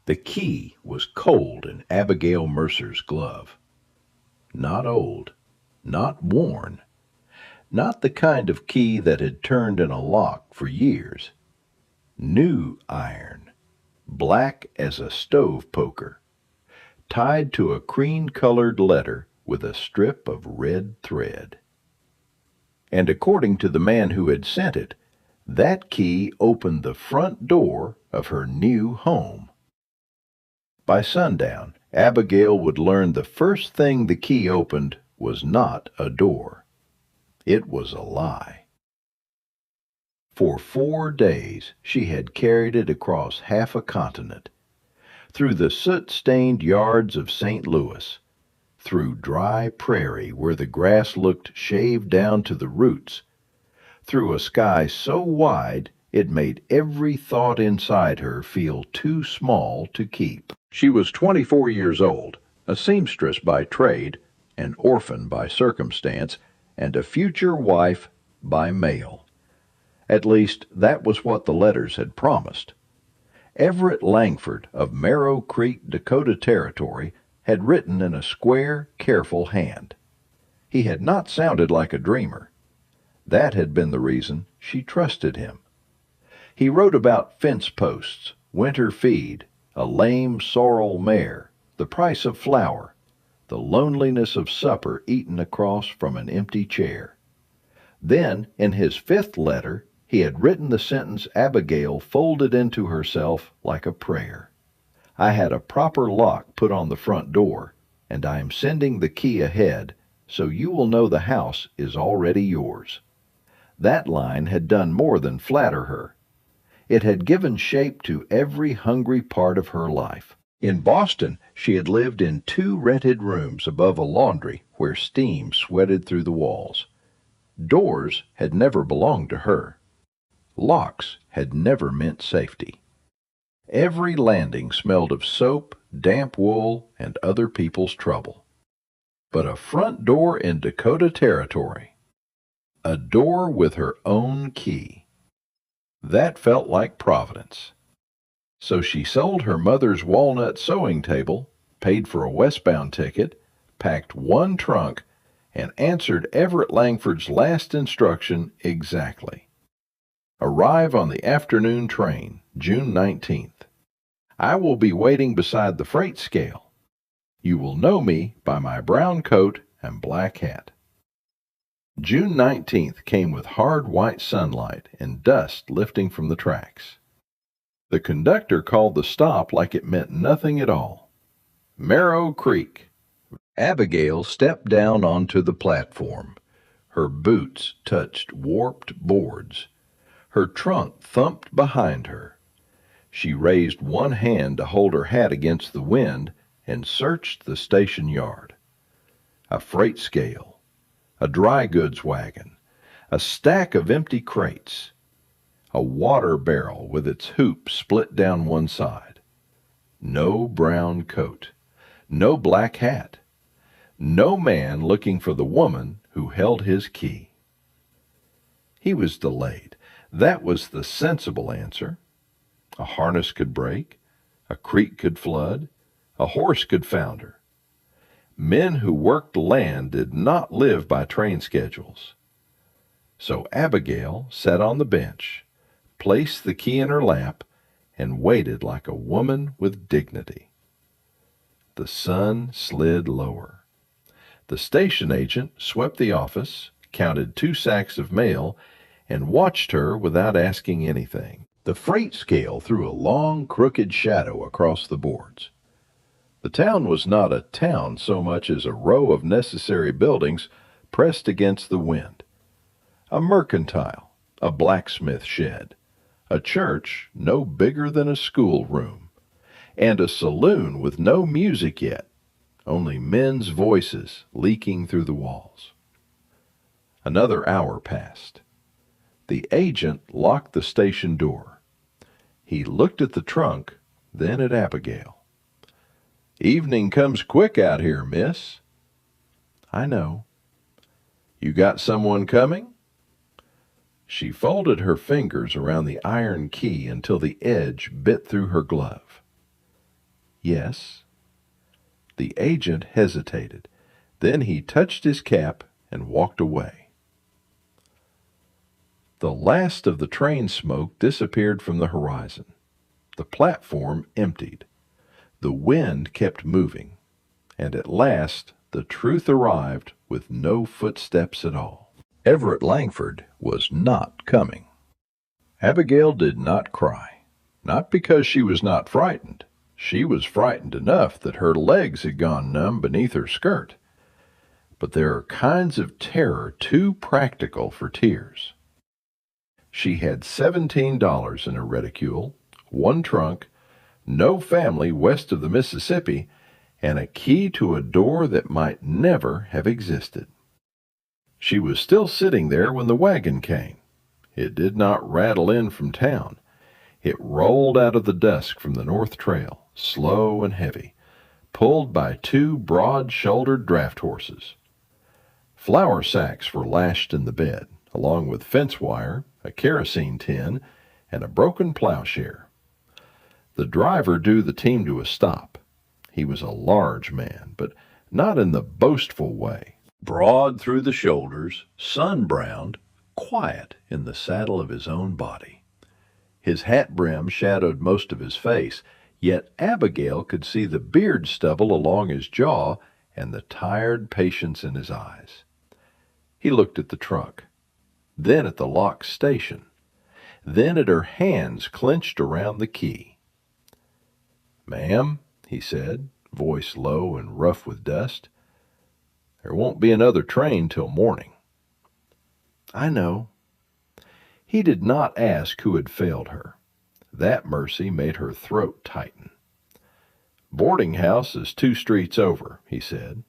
The key was cold in Abigail Mercer's glove. Not old, not worn, not the kind of key that had turned in a lock for years. New iron, black as a stove poker, tied to a cream-colored letter with a strip of red thread. And according to the man who had sent it, that key opened the front door of her new home. By sundown, Abigail would learn the first thing the key opened was not a door. It was a lie. For 4 days she had carried it across half a continent, through the soot-stained yards of St. Louis, through dry prairie where the grass looked shaved down to the roots, through a sky so wide it made every thought inside her feel too small to keep. She was 24 years old, a seamstress by trade, an orphan by circumstance, and a future wife by mail. At least, that was what the letters had promised. Everett Langford of Marrow Creek, Dakota Territory, had written in a square, careful hand. He had not sounded like a dreamer. That had been the reason she trusted him. He wrote about fence posts, winter feed, a lame sorrel mare, the price of flour, the loneliness of supper eaten across from an empty chair. Then, in his 5th letter, he had written the sentence Abigail folded into herself like a prayer. I had a proper lock put on the front door, and I am sending the key ahead, so you will know the house is already yours. That line had done more than flatter her. It had given shape to every hungry part of her life. In Boston, she had lived in 2 rented rooms above a laundry where steam sweated through the walls. Doors had never belonged to her. Locks had never meant safety. Every landing smelled of soap, damp wool, and other people's trouble. But a front door in Dakota Territory, a door with her own key. That felt like Providence. So she sold her mother's walnut sewing table, paid for a westbound ticket, packed 1 trunk, and answered Everett Langford's last instruction exactly. Arrive on the afternoon train, June 19th. I will be waiting beside the freight scale. You will know me by my brown coat and black hat. June 19th came with hard white sunlight and dust lifting from the tracks. The conductor called the stop like it meant nothing at all. Marrow Creek. Abigail stepped down onto the platform. Her boots touched warped boards. Her trunk thumped behind her. She raised one hand to hold her hat against the wind and searched the station yard. A freight scale, a dry goods wagon, a stack of empty crates, a water barrel with its hoop split down one side. No brown coat, no black hat, no man looking for the woman who held his key. He was delayed. That was the sensible answer. A harness could break, a creek could flood, a horse could founder. Men who worked land did not live by train schedules. So Abigail sat on the bench, placed the key in her lap, and waited like a woman with dignity. The sun slid lower. The station agent swept the office, counted 2 sacks of mail, and watched her without asking anything. The freight scale threw a long, crooked shadow across the boards. The town was not a town so much as a row of necessary buildings pressed against the wind. A mercantile, a blacksmith shed, a church no bigger than a schoolroom, and a saloon with no music yet, only men's voices leaking through the walls. Another hour passed. The agent locked the station door. He looked at the trunk, then at Abigail. "Evening comes quick out here, miss." "I know." "You got someone coming?" She folded her fingers around the iron key until the edge bit through her glove. Yes. The agent hesitated. Then he touched his cap and walked away. The last of the train smoke disappeared from the horizon. The platform emptied. The wind kept moving, and at last the truth arrived with no footsteps at all. Everett Langford was not coming. Abigail did not cry, not because she was not frightened. She was frightened enough that her legs had gone numb beneath her skirt. But there are kinds of terror too practical for tears. She had $17 in her reticule, one trunk, no family west of the Mississippi, and a key to a door that might never have existed. She was still sitting there when the wagon came. It did not rattle in from town. It rolled out of the dusk from the north trail, slow and heavy, pulled by two broad-shouldered draft horses. Flour sacks were lashed in the bed, along with fence wire, a kerosene tin, and a broken plowshare. The driver drew the team to a stop. He was a large man, but not in the boastful way. Broad through the shoulders, sun-browned, quiet in the saddle of his own body. His hat brim shadowed most of his face, yet Abigail could see the beard stubble along his jaw and the tired patience in his eyes. He looked at the trunk, then at the locked station, then at her hands clenched around the key. "Ma'am," he said, voice low and rough with dust, "there won't be another train till morning." "I know." He did not ask who had failed her. That mercy made her throat tighten. "Boarding house is 2 streets over," he said.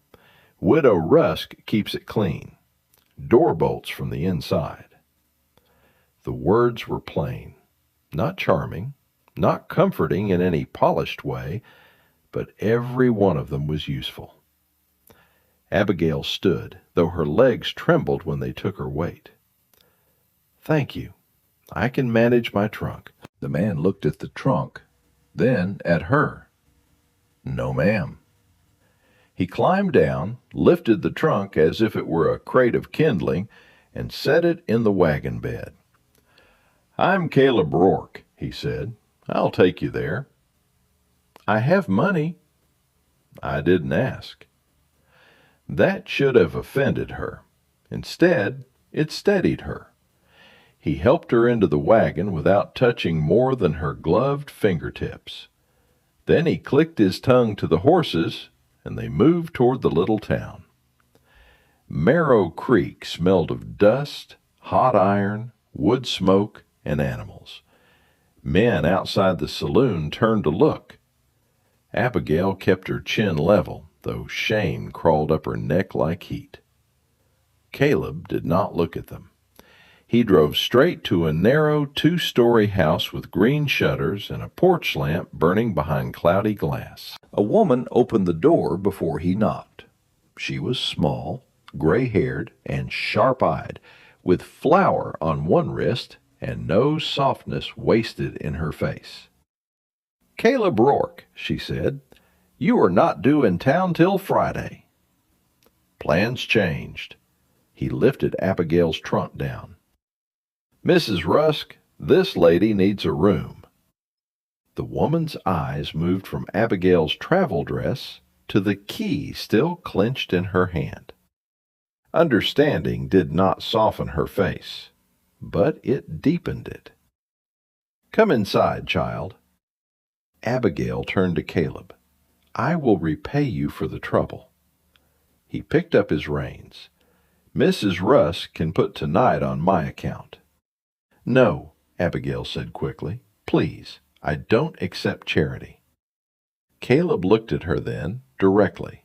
"Widow Rusk keeps it clean. Door bolts from the inside." The words were plain, not charming, not comforting in any polished way, but every one of them was useful. Abigail stood, though her legs trembled when they took her weight. "Thank you. I can manage my trunk." The man looked at the trunk, then at her. "No, ma'am." He climbed down, lifted the trunk as if it were a crate of kindling, and set it in the wagon bed. "I'm Caleb Rourke," he said. "I'll take you there." "I have money." "I didn't ask." That should have offended her. Instead, it steadied her. He helped her into the wagon without touching more than her gloved fingertips. Then he clicked his tongue to the horses, and they moved toward the little town. Marrow Creek smelled of dust, hot iron, wood smoke, and animals. Men outside the saloon turned to look. Abigail kept her chin level, though shame crawled up her neck like heat. Caleb did not look at them. He drove straight to a narrow 2-story house with green shutters and a porch lamp burning behind cloudy glass. A woman opened the door before he knocked. She was small, gray-haired, and sharp-eyed, with flour on one wrist and no softness wasted in her face. "Caleb Rourke," she said, "you are not due in town till Friday." Plans changed. He lifted Abigail's trunk down. "Mrs. Rusk, this lady needs a room." The woman's eyes moved from Abigail's travel dress to the key still clenched in her hand. Understanding did not soften her face, but it deepened it. "Come inside, child." Abigail turned to Caleb. "I will repay you for the trouble." He picked up his reins. "Mrs. Rusk can put tonight on my account." "No," Abigail said quickly. "Please, I don't accept charity." Caleb looked at her then, directly.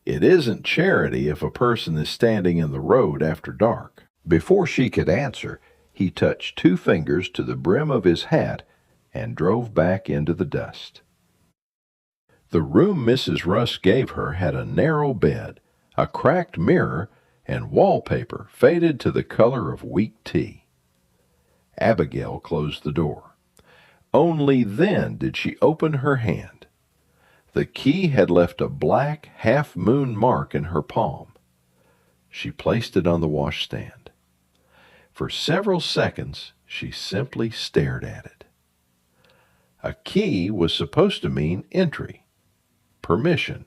"It isn't charity if a person is standing in the road after dark." Before she could answer, he touched 2 fingers to the brim of his hat and drove back into the dust. The room Mrs. Rusk gave her had a narrow bed, a cracked mirror, and wallpaper faded to the color of weak tea. Abigail closed the door. Only then did she open her hand. The key had left a black half-moon mark in her palm. She placed it on the washstand. For several seconds, she simply stared at it. A key was supposed to mean entry, permission,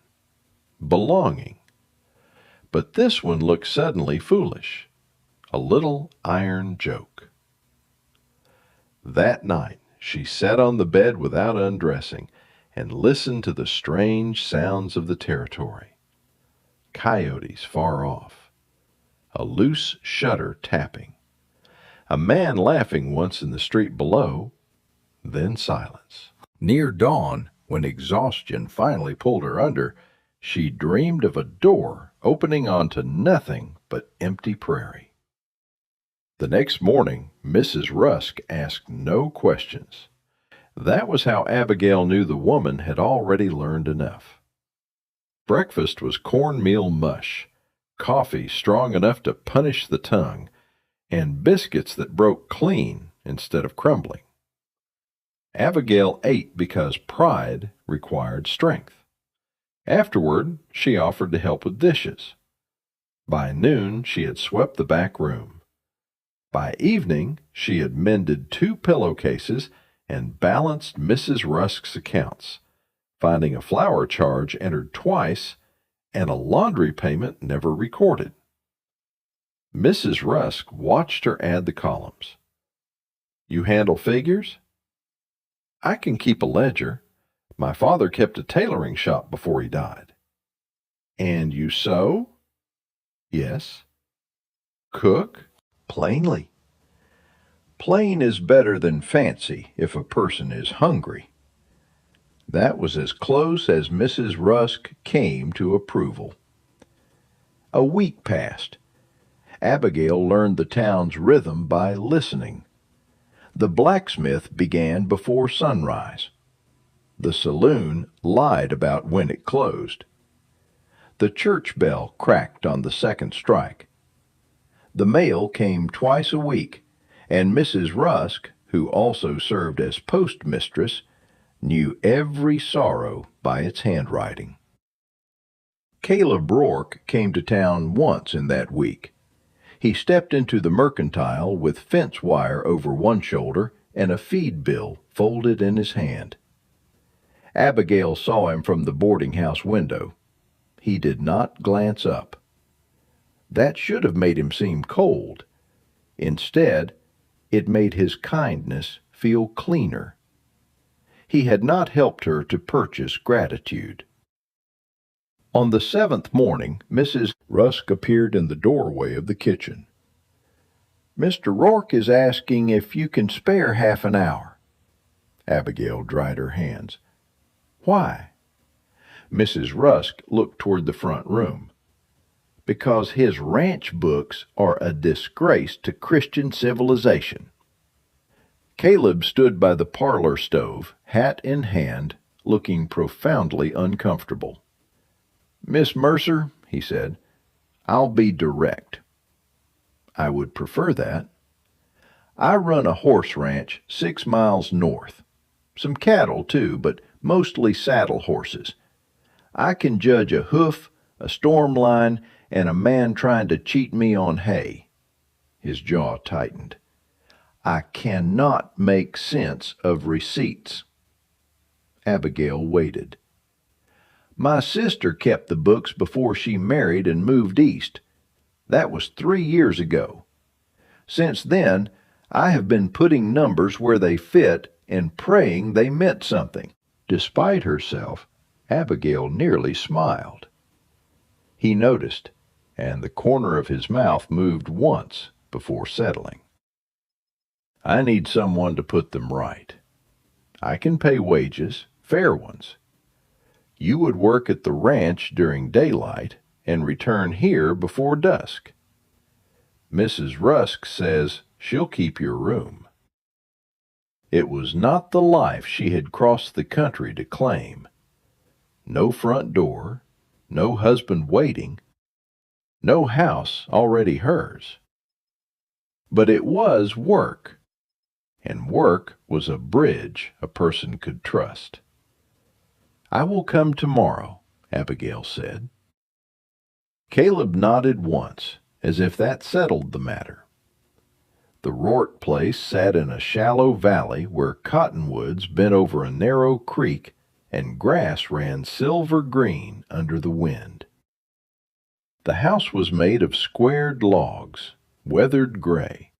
belonging. But this one looked suddenly foolish, a little iron joke. That night, she sat on the bed without undressing and listened to the strange sounds of the territory. Coyotes far off, a loose shutter tapping, a man laughing once in the street below, then silence. Near dawn, when exhaustion finally pulled her under, she dreamed of a door opening onto nothing but empty prairie. The next morning, Mrs. Rusk asked no questions. That was how Abigail knew the woman had already learned enough. Breakfast was cornmeal mush, coffee strong enough to punish the tongue, and biscuits that broke clean instead of crumbling. Abigail ate because pride required strength. Afterward, she offered to help with dishes. By noon, she had swept the back room. By evening, she had mended 2 pillowcases and balanced Mrs. Rusk's accounts, finding a flour charge entered twice and a laundry payment never recorded. Mrs. Rusk watched her add the columns. "You handle figures?" "I can keep a ledger. My father kept a tailoring shop before he died." "And you sew?" "Yes." "Cook?" "Plainly." Plain is better than fancy if a person is hungry. That was as close as Mrs. Rusk came to approval. A week passed. Abigail learned the town's rhythm by listening. The blacksmith began before sunrise. The saloon lied about when it closed. The church bell cracked on the second strike. The mail came twice a week, and Mrs. Rusk, who also served as postmistress, knew every sorrow by its handwriting. Caleb Rourke came to town once in that week. He stepped into the mercantile with fence wire over one shoulder and a feed bill folded in his hand. Abigail saw him from the boarding house window. He did not glance up. That should have made him seem cold. Instead, it made his kindness feel cleaner. He had not helped her to purchase gratitude. On the 7th morning, Mrs. Rusk appeared in the doorway of the kitchen. "Mr. Rourke is asking if you can spare half an hour." Abigail dried her hands. "Why?" Mrs. Rusk looked toward the front room. "Because his ranch books are a disgrace to Christian civilization." Caleb stood by the parlor stove, hat in hand, looking profoundly uncomfortable. "Miss Mercer," he said, "I'll be direct." "I would prefer that." "I run a horse ranch 6 miles north. Some cattle, too, but mostly saddle horses. I can judge a hoof, a storm line, and a man trying to cheat me on hay." His jaw tightened. "I cannot make sense of receipts." Abigail waited. "My sister kept the books before she married and moved east. That was 3 years ago. Since then, I have been putting numbers where they fit and praying they meant something." Despite herself, Abigail nearly smiled. He noticed, and the corner of his mouth moved once before settling. "I need someone to put them right. I can pay wages, fair ones. You would work at the ranch during daylight and return here before dusk. Mrs. Rusk says she'll keep your room." It was not the life she had crossed the country to claim. No front door, no husband waiting, no house already hers. But it was work, and work was a bridge a person could trust. "I will come tomorrow," Abigail said. Caleb nodded once, as if that settled the matter. The Rourke place sat in a shallow valley where cottonwoods bent over a narrow creek and grass ran silver green under the wind. The house was made of squared logs, weathered gray,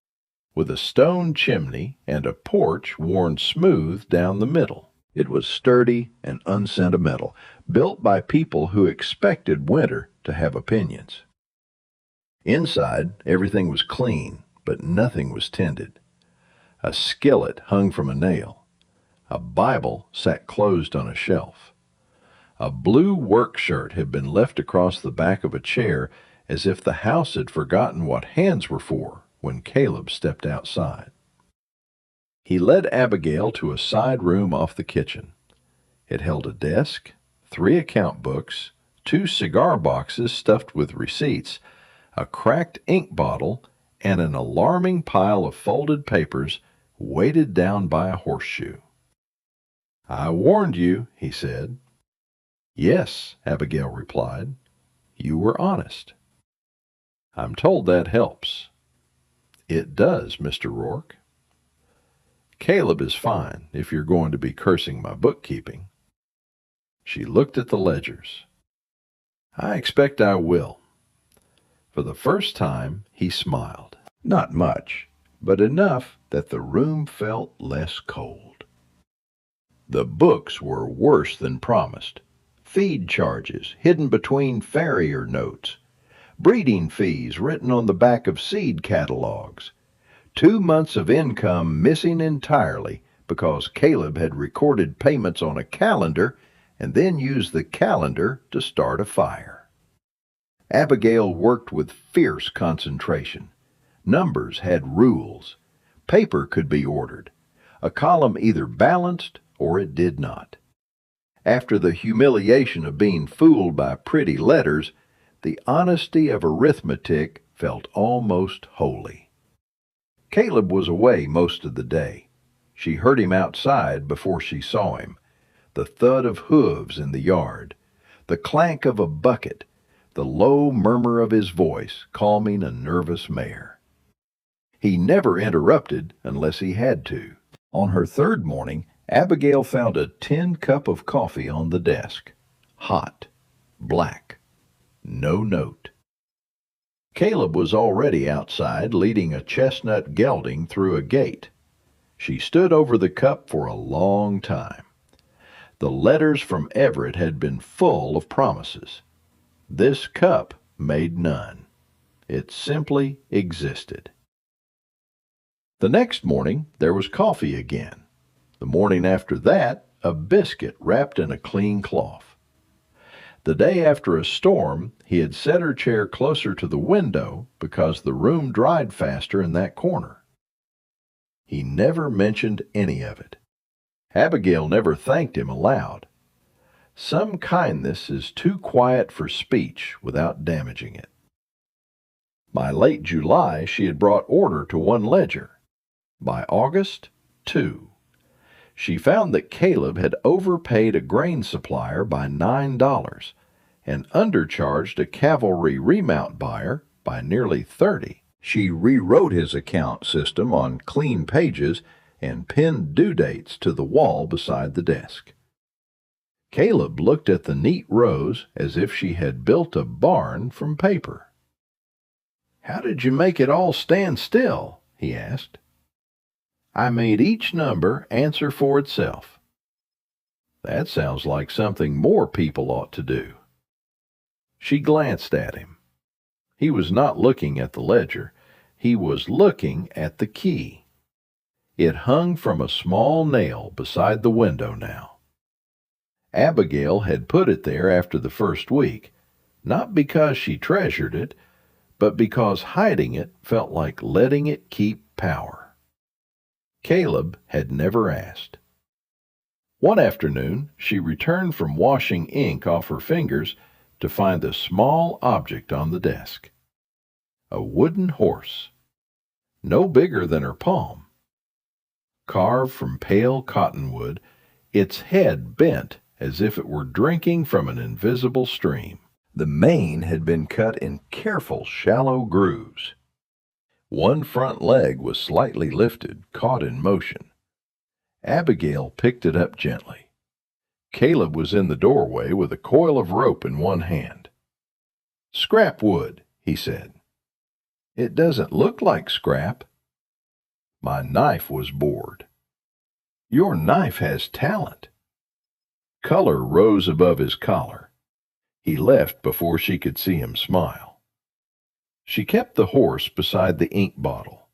with a stone chimney and a porch worn smooth down the middle. It was sturdy and unsentimental, built by people who expected winter to have opinions. Inside, everything was clean, but nothing was tended. A skillet hung from a nail. A Bible sat closed on a shelf. A blue work shirt had been left across the back of a chair, as if the house had forgotten what hands were for when Caleb stepped outside. He led Abigail to a side room off the kitchen. It held a desk, 3 account books, 2 cigar boxes stuffed with receipts, a cracked ink bottle, and an alarming pile of folded papers weighted down by a horseshoe. "I warned you," he said. "Yes," Abigail replied. "You were honest." "I'm told that helps." "It does, Mr. Rourke." "Caleb is fine, if you're going to be cursing my bookkeeping." She looked at the ledgers. "I expect I will." For the first time, he smiled. Not much, but enough that the room felt less cold. The books were worse than promised. Feed charges hidden between farrier notes. Breeding fees written on the back of seed catalogs. 2 months of income missing entirely because Caleb had recorded payments on a calendar and then used the calendar to start a fire. Abigail worked with fierce concentration. Numbers had rules. Paper could be ordered. A column either balanced or it did not. After the humiliation of being fooled by pretty letters, the honesty of arithmetic felt almost holy. Caleb was away most of the day. She heard him outside before she saw him. The thud of hooves in the yard, the clank of a bucket, the low murmur of his voice calming a nervous mare. He never interrupted unless he had to. On her third morning, Abigail found a tin cup of coffee on the desk. Hot. Black. No note. Caleb was already outside, leading a chestnut gelding through a gate. She stood over the cup for a long time. The letters from Everett had been full of promises. This cup made none. It simply existed. The next morning, there was coffee again. The morning after that, a biscuit wrapped in a clean cloth. The day after a storm, he had set her chair closer to the window because the room dried faster in that corner. He never mentioned any of it. Abigail never thanked him aloud. Some kindness is too quiet for speech without damaging it. By late July, she had brought order to 1 ledger. By August, 2. She found that Caleb had overpaid a grain supplier by $9 and undercharged a cavalry remount buyer by nearly $30. She rewrote his account system on clean pages and pinned due dates to the wall beside the desk. Caleb looked at the neat rows as if she had built a barn from paper. "How did you make it all stand still?" he asked. "I made each number answer for itself." "That sounds like something more people ought to do." She glanced at him. He was not looking at the ledger. He was looking at the key. It hung from a small nail beside the window now. Abigail had put it there after the first week, not because she treasured it, but because hiding it felt like letting it keep power. Caleb had never asked. One afternoon, she returned from washing ink off her fingers to find a small object on the desk. A wooden horse, no bigger than her palm. Carved from pale cottonwood, its head bent as if it were drinking from an invisible stream. The mane had been cut in careful, shallow grooves. One front leg was slightly lifted, caught in motion. Abigail picked it up gently. Caleb was in the doorway with a coil of rope in one hand. "Scrap wood," he said. "It doesn't look like scrap." "My knife was bored." "Your knife has talent." Color rose above his collar. He left before she could see him smile. She kept the horse beside the ink bottle.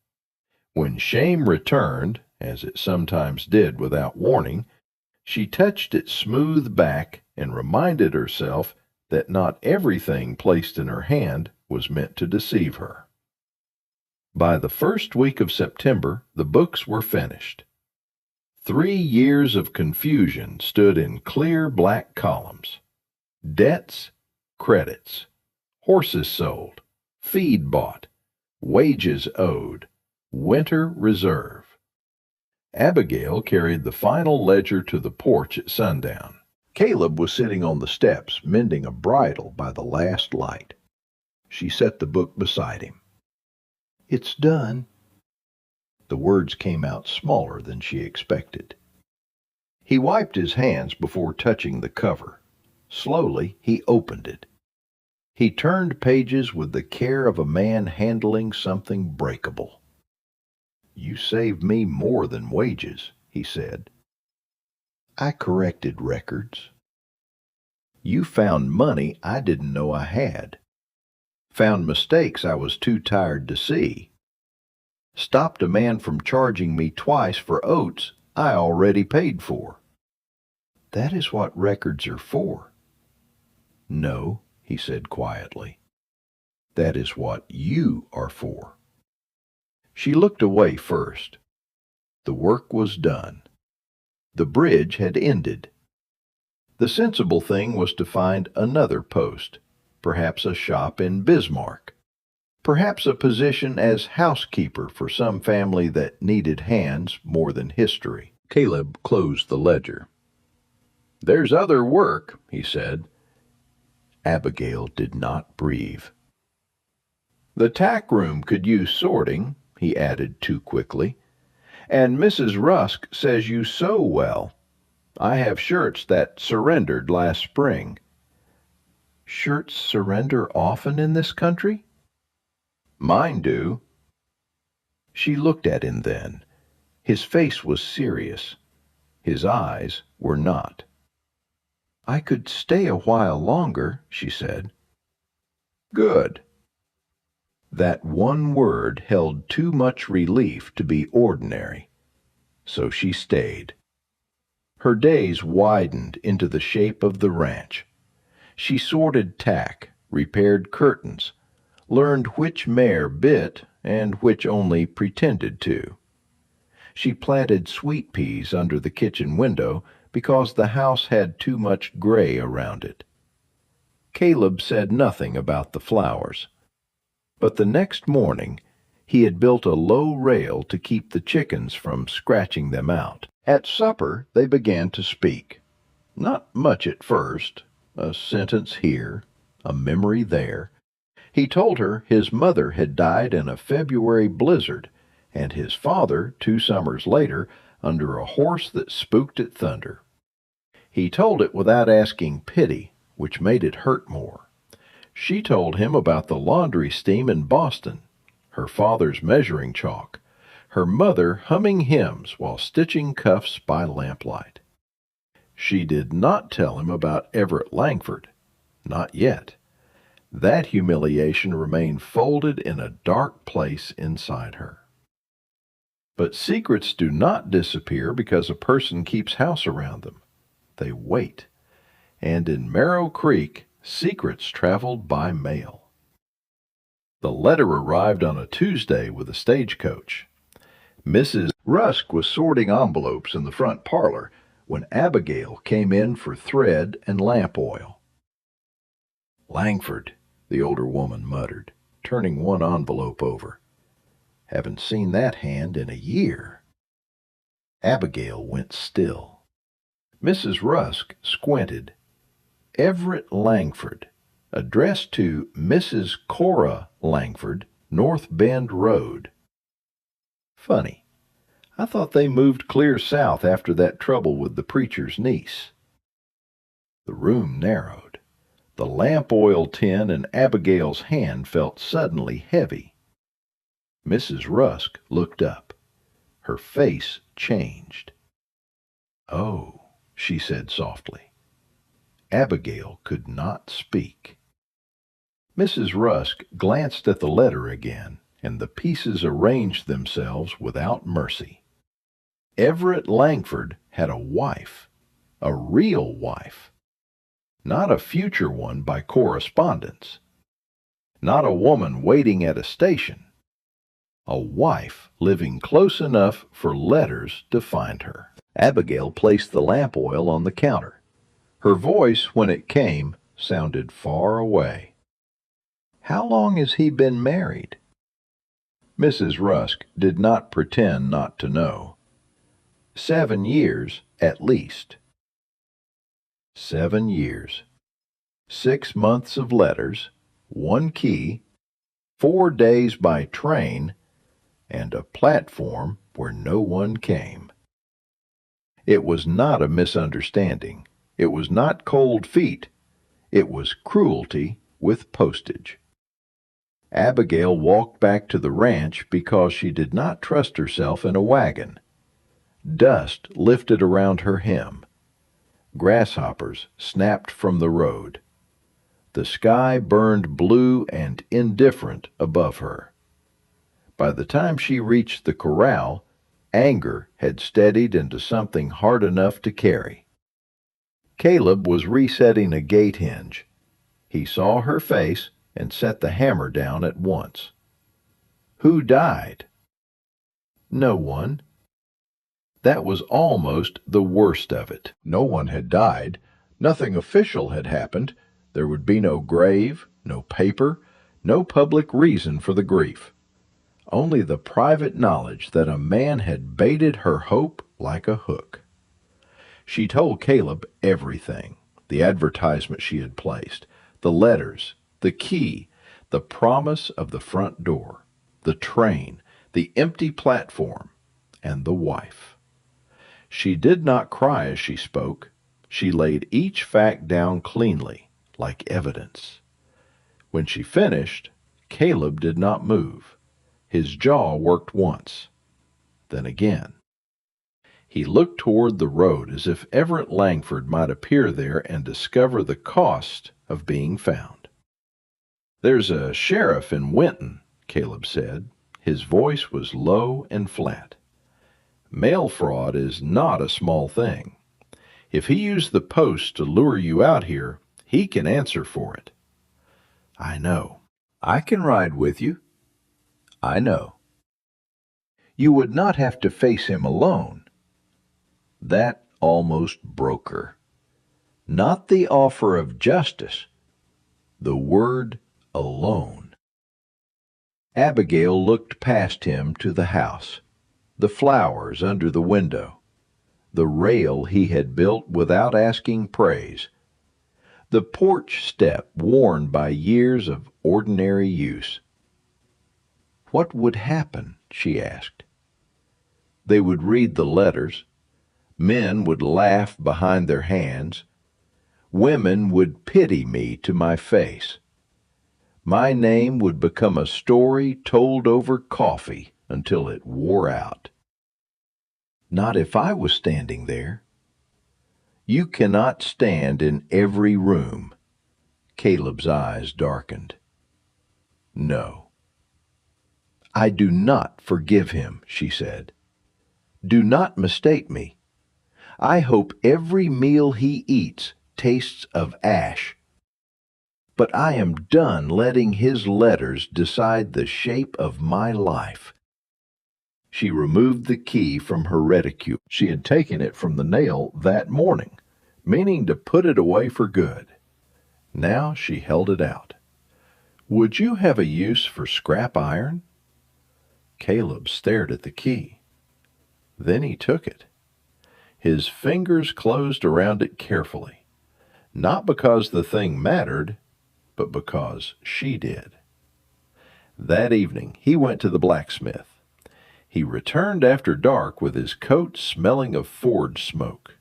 When shame returned, as it sometimes did without warning, she touched its smooth back and reminded herself that not everything placed in her hand was meant to deceive her. By the first week of September, the books were finished. 3 years of confusion stood in clear black columns. Debts, credits, horses sold, feed bought, wages owed, winter reserve. Abigail carried the final ledger to the porch at sundown. Caleb was sitting on the steps, mending a bridle by the last light. She set the book beside him. "It's done." The words came out smaller than she expected. He wiped his hands before touching the cover. Slowly, he opened it. He turned pages with the care of a man handling something breakable. "You saved me more than wages," he said. "I corrected records." "You found money I didn't know I had. Found mistakes I was too tired to see. Stopped a man from charging me twice for oats I already paid for." "That is what records are for." "No," he said quietly. "That is what you are for." She looked away first. The work was done. The bridge had ended. The sensible thing was to find another post, perhaps a shop in Bismarck, perhaps a position as housekeeper for some family that needed hands more than history. Caleb closed the ledger. "There's other work," he said. Abigail did not breathe. "The tack room could use sorting," he added too quickly. "And Mrs. Rusk says you sew well. I have shirts that surrendered last spring." "Shirts surrender often in this country?" "Mine do." She looked at him then. His face was serious. His eyes were not. "I could stay a while longer," she said. "Good." That one word held too much relief to be ordinary. So she stayed. Her days widened into the shape of the ranch. She sorted tack, repaired curtains, learned which mare bit and which only pretended to. She planted sweet peas under the kitchen window because the house had too much gray around it. Caleb said nothing about the flowers. But the next morning he had built a low rail to keep the chickens from scratching them out. At supper they began to speak. Not much at first, a sentence here, a memory there. He told her his mother had died in a February blizzard, and his father 2 summers later under a horse that spooked at thunder. He told it without asking pity, which made it hurt more. She told him about the laundry steam in Boston, her father's measuring chalk, her mother humming hymns while stitching cuffs by lamplight. She did not tell him about Everett Langford. Not yet. That humiliation remained folded in a dark place inside her. But secrets do not disappear because a person keeps house around them. They wait. And in Marrow Creek, secrets traveled by mail. The letter arrived on a Tuesday with a stagecoach. Mrs. Rusk was sorting envelopes in the front parlor when Abigail came in for thread and lamp oil. "Langford," the older woman muttered, turning one envelope over. "Haven't seen that hand in a year." Abigail went still. Mrs. Rusk squinted. Everett Langford, addressed to Mrs. Cora Langford, North Bend Road. Funny. I thought they moved clear south after that trouble with the preacher's niece. The room narrowed. The lamp oil tin in Abigail's hand felt suddenly heavy. Mrs. Rusk looked up. Her face changed. "Oh," she said softly. Abigail could not speak. Mrs. Rusk glanced at the letter again, and the pieces arranged themselves without mercy. Everett Langford had a wife, a real wife. Not a future one by correspondence. Not a woman waiting at a station. A wife living close enough for letters to find her. Abigail placed the lamp oil on the counter. Her voice, when it came, sounded far away. "How long has he been married?" Mrs. Rusk did not pretend not to know. 7 years, at least. 7 years. 6 months of letters, 1 key, 4 days by train, and a platform where no one came. It was not a misunderstanding. It was not cold feet. It was cruelty with postage. Abigail walked back to the ranch because she did not trust herself in a wagon. Dust lifted around her hem. Grasshoppers snapped from the road. The sky burned blue and indifferent above her. By the time she reached the corral, anger had steadied into something hard enough to carry. Caleb was resetting a gate hinge. He saw her face and set the hammer down at once. Who died? No one. That was almost the worst of it. No one had died. Nothing official had happened. There would be no grave, no paper, no public reason for the grief. Only the private knowledge that a man had baited her hope like a hook. She told Caleb everything. The advertisement she had placed, the letters, the key, the promise of the front door, the train, the empty platform, and the wife. She did not cry as she spoke. She laid each fact down cleanly, like evidence. When she finished, Caleb did not move. His jaw worked once, then again. He looked toward the road as if Everett Langford might appear there and discover the cost of being found. "There's a sheriff in Winton," Caleb said. His voice was low and flat. "Mail fraud is not a small thing. If he used the post to lure you out here, he can answer for it." "I know. I can ride with you." "I know." "You would not have to face him alone." That almost broke her. Not the offer of justice, the word alone. Abigail looked past him to the house, the flowers under the window, the rail he had built without asking praise, the porch step worn by years of ordinary use. What would happen, she asked. They would read the letters. Men would laugh behind their hands. Women would pity me to my face. My name would become a story told over coffee until it wore out. Not if I was standing there. You cannot stand in every room. Caleb's eyes darkened. No. I do not forgive him, she said. Do not mistake me. I hope every meal he eats tastes of ash. But I am done letting his letters decide the shape of my life. She removed the key from her reticule. She had taken it from the nail that morning, meaning to put it away for good. Now she held it out. Would you have a use for scrap iron? Caleb stared at the key. Then he took it. His fingers closed around it carefully, not because the thing mattered, but because she did. That evening he went to the blacksmith. He returned after dark with his coat smelling of forge smoke.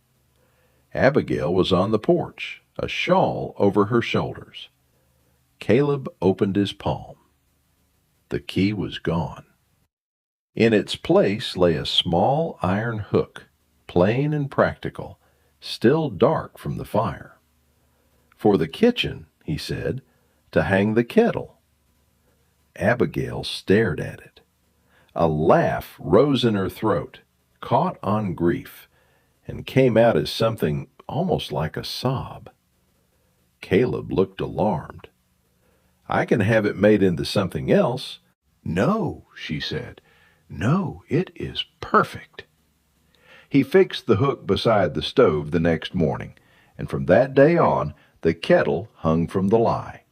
Abigail was on the porch, a shawl over her shoulders. Caleb opened his palm. The key was gone. In its place lay a small iron hook, plain and practical, still dark from the fire. "For the kitchen," he said, "to hang the kettle." Abigail stared at it. A laugh rose in her throat, caught on grief, and came out as something almost like a sob. Caleb looked alarmed. "I can have it made into something else." "No," she said. "No, it is perfect." He fixed the hook beside the stove the next morning, and from that day on the kettle hung from the lie.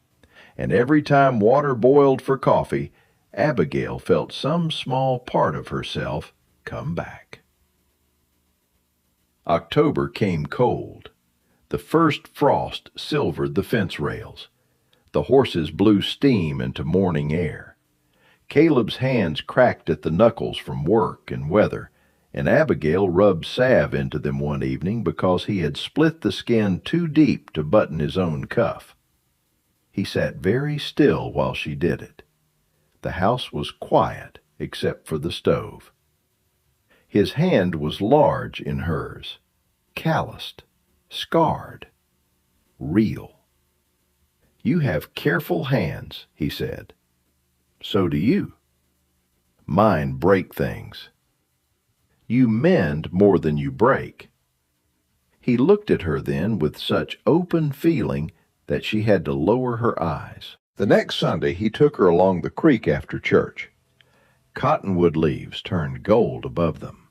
And every time water boiled for coffee, Abigail felt some small part of herself come back. October came cold. The first frost silvered the fence rails. The horses blew steam into morning air. Caleb's hands cracked at the knuckles from work and weather, and Abigail rubbed salve into them one evening because he had split the skin too deep to button his own cuff. He sat very still while she did it. The house was quiet except for the stove. His hand was large in hers, calloused, scarred, real. "You have careful hands," he said. "So do you." "Mine break things." "You mend more than you break." He looked at her then with such open feeling that she had to lower her eyes. The next Sunday he took her along the creek after church. Cottonwood leaves turned gold above them.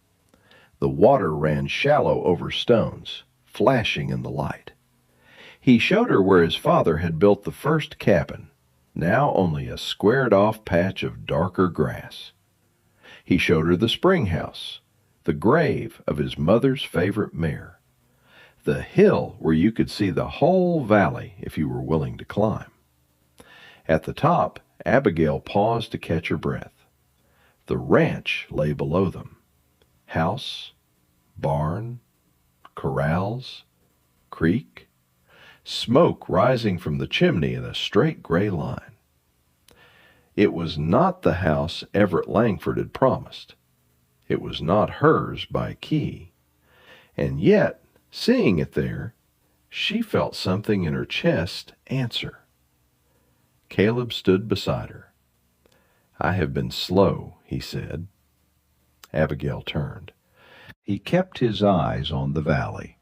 The water ran shallow over stones, flashing in the light. He showed her where his father had built the first cabin, now only a squared-off patch of darker grass. He showed her the spring house, the grave of his mother's favorite mare, the hill where you could see the whole valley if you were willing to climb. At the top, Abigail paused to catch her breath. The ranch lay below them. House, barn, corrals, creek, smoke rising from the chimney in a straight gray line. It was not the house Everett Langford had promised. It was not hers by key. And yet, seeing it there, she felt something in her chest answer. Caleb stood beside her. "I have been slow," he said. Abigail turned. He kept his eyes on the valley.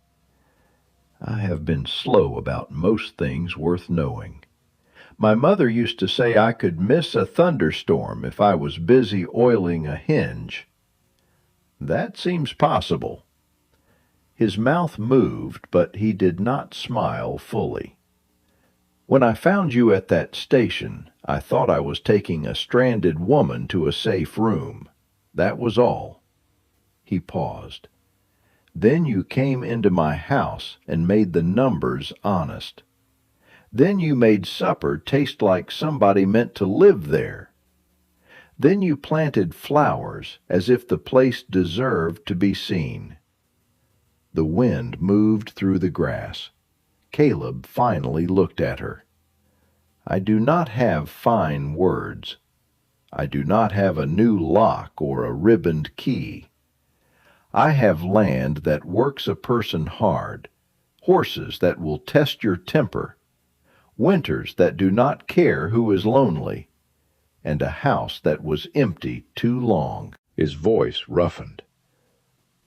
"I have been slow about most things worth knowing. My mother used to say I could miss a thunderstorm if I was busy oiling a hinge. That seems possible." His mouth moved, but he did not smile fully. "When I found you at that station, I thought I was taking a stranded woman to a safe room. That was all." He paused. "Then you came into my house and made the numbers honest. Then you made supper taste like somebody meant to live there. Then you planted flowers as if the place deserved to be seen." The wind moved through the grass. Caleb finally looked at her. "I do not have fine words. I do not have a new lock or a ribboned key. I have land that works a person hard, horses that will test your temper, winters that do not care who is lonely, and a house that was empty too long." His voice roughened.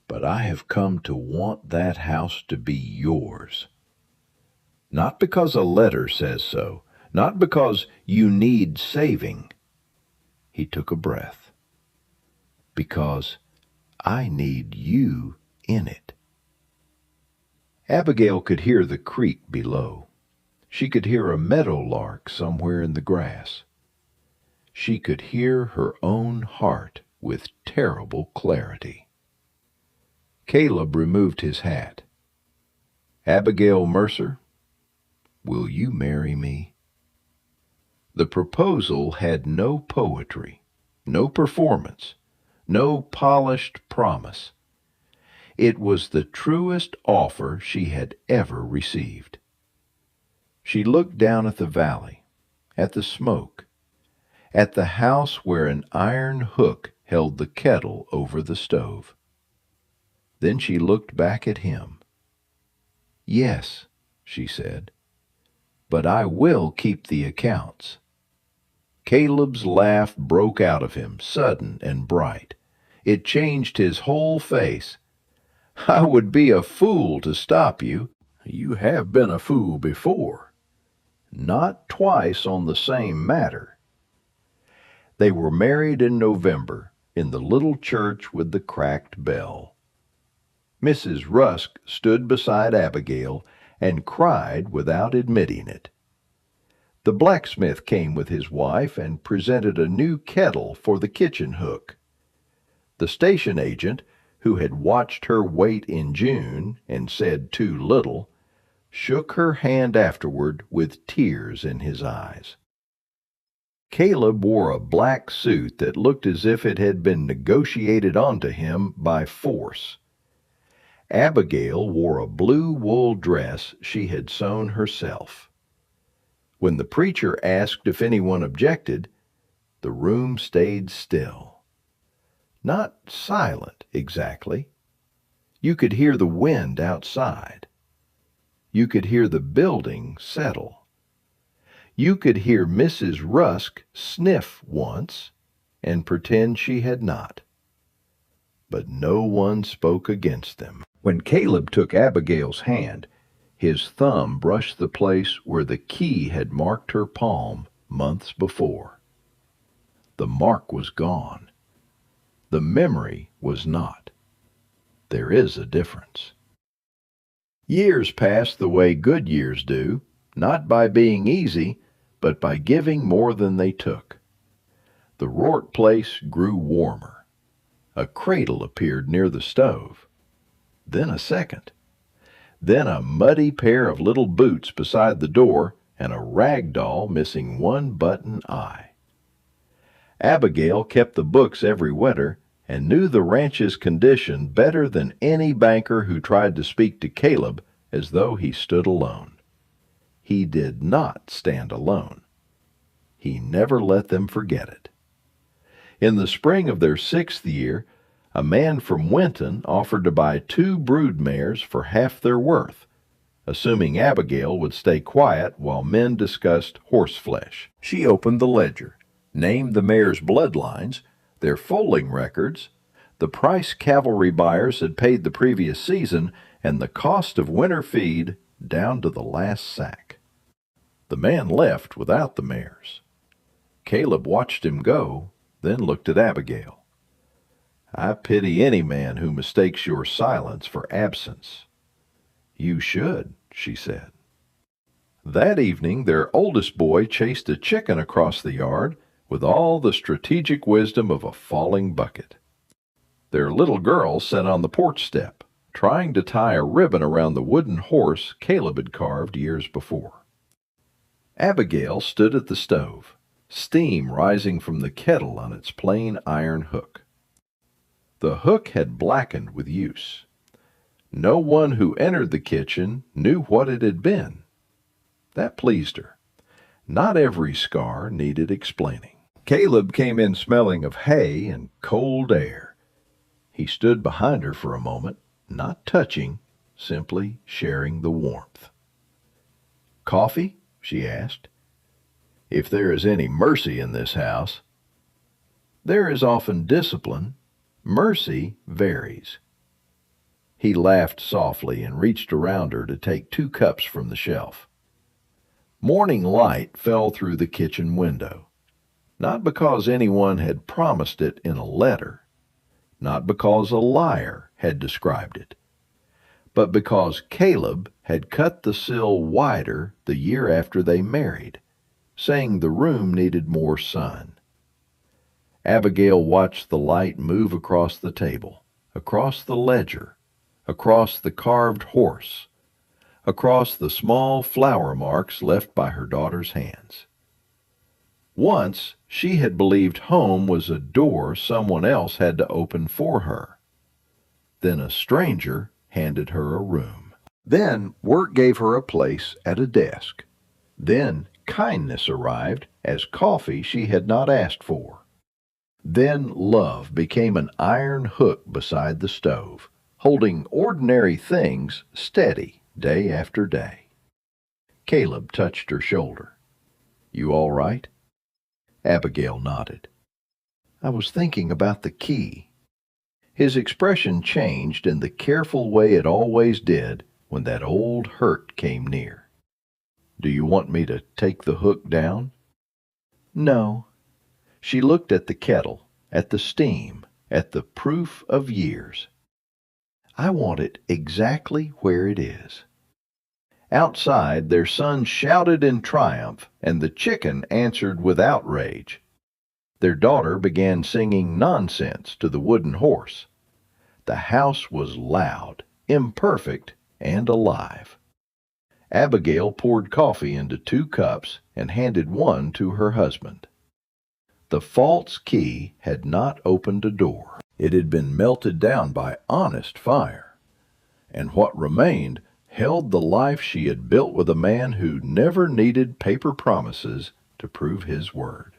"But I have come to want that house to be yours. Not because a letter says so, not because you need saving." He took a breath. "Because I need you in it." Abigail could hear the creek below. She could hear a meadowlark somewhere in the grass. She could hear her own heart with terrible clarity. Caleb removed his hat. "Abigail Mercer, will you marry me?" The proposal had no poetry, no performance, no polished promise. It was the truest offer she had ever received. She looked down at the valley, at the smoke, at the house where an iron hook held the kettle over the stove. Then she looked back at him. "Yes," she said, "but I will keep the accounts." Caleb's laugh broke out of him, sudden and bright. It changed his whole face. "I would be a fool to stop you. You have been a fool before. Not twice on the same matter." They were married in November, in the little church with the cracked bell. Mrs. Rusk stood beside Abigail and cried without admitting it. The blacksmith came with his wife and presented a new kettle for the kitchen hook. The station agent, who had watched her wait in June and said too little, shook her hand afterward with tears in his eyes. Caleb wore a black suit that looked as if it had been negotiated onto him by force. Abigail wore a blue wool dress she had sewn herself. When the preacher asked if anyone objected, the room stayed still. Not silent, exactly. You could hear the wind outside. You could hear the building settle. You could hear Mrs. Rusk sniff once and pretend she had not. But no one spoke against them. When Caleb took Abigail's hand, his thumb brushed the place where the key had marked her palm months before. The mark was gone. The memory was not. There is a difference. Years passed the way good years do, not by being easy, but by giving more than they took. The Rourke place grew warmer. A cradle appeared near the stove. Then a second. Then a muddy pair of little boots beside the door and a rag doll missing one button eye. Abigail kept the books every winter and knew the ranch's condition better than any banker who tried to speak to Caleb as though he stood alone. He did not stand alone. He never let them forget it. In the spring of their 6th year, a man from Winton offered to buy 2 brood mares for half their worth, assuming Abigail would stay quiet while men discussed horseflesh. She opened the ledger, named the mares' bloodlines, their foaling records, the price cavalry buyers had paid the previous season, and the cost of winter feed down to the last sack. The man left without the mares. Caleb watched him go, then looked at Abigail. "I pity any man who mistakes your silence for absence." "You should," she said. That evening their oldest boy chased a chicken across the yard with all the strategic wisdom of a falling bucket. Their little girl sat on the porch step, trying to tie a ribbon around the wooden horse Caleb had carved years before. Abigail stood at the stove, steam rising from the kettle on its plain iron hook. The hook had blackened with use. No one who entered the kitchen knew what it had been. That pleased her. Not every scar needed explaining. Caleb came in smelling of hay and cold air. He stood behind her for a moment, not touching, simply sharing the warmth. "Coffee?" she asked. "If there is any mercy in this house." "There is often discipline. Mercy varies." He laughed softly and reached around her to take 2 cups from the shelf. Morning light fell through the kitchen window, not because anyone had promised it in a letter, not because a liar had described it, but because Caleb had cut the sill wider the year after they married, saying the room needed more sun. Abigail watched the light move across the table, across the ledger, across the carved horse, across the small flower marks left by her daughter's hands. Once she had believed home was a door someone else had to open for her. Then a stranger handed her a room. Then work gave her a place at a desk. Then kindness arrived as coffee she had not asked for. Then love became an iron hook beside the stove, holding ordinary things steady day after day. Caleb touched her shoulder. "You all right?" Abigail nodded. "I was thinking about the key." His expression changed in the careful way it always did when that old hurt came near. "Do you want me to take the hook down?" "No." She looked at the kettle, at the steam, at the proof of years. "I want it exactly where it is." Outside, their son shouted in triumph, and the chicken answered with outrage. Their daughter began singing nonsense to the wooden horse. The house was loud, imperfect, and alive. Abigail poured coffee into 2 cups and handed one to her husband. The false key had not opened a door. It had been melted down by honest fire, and what remained held the life she had built with a man who never needed paper promises to prove his word.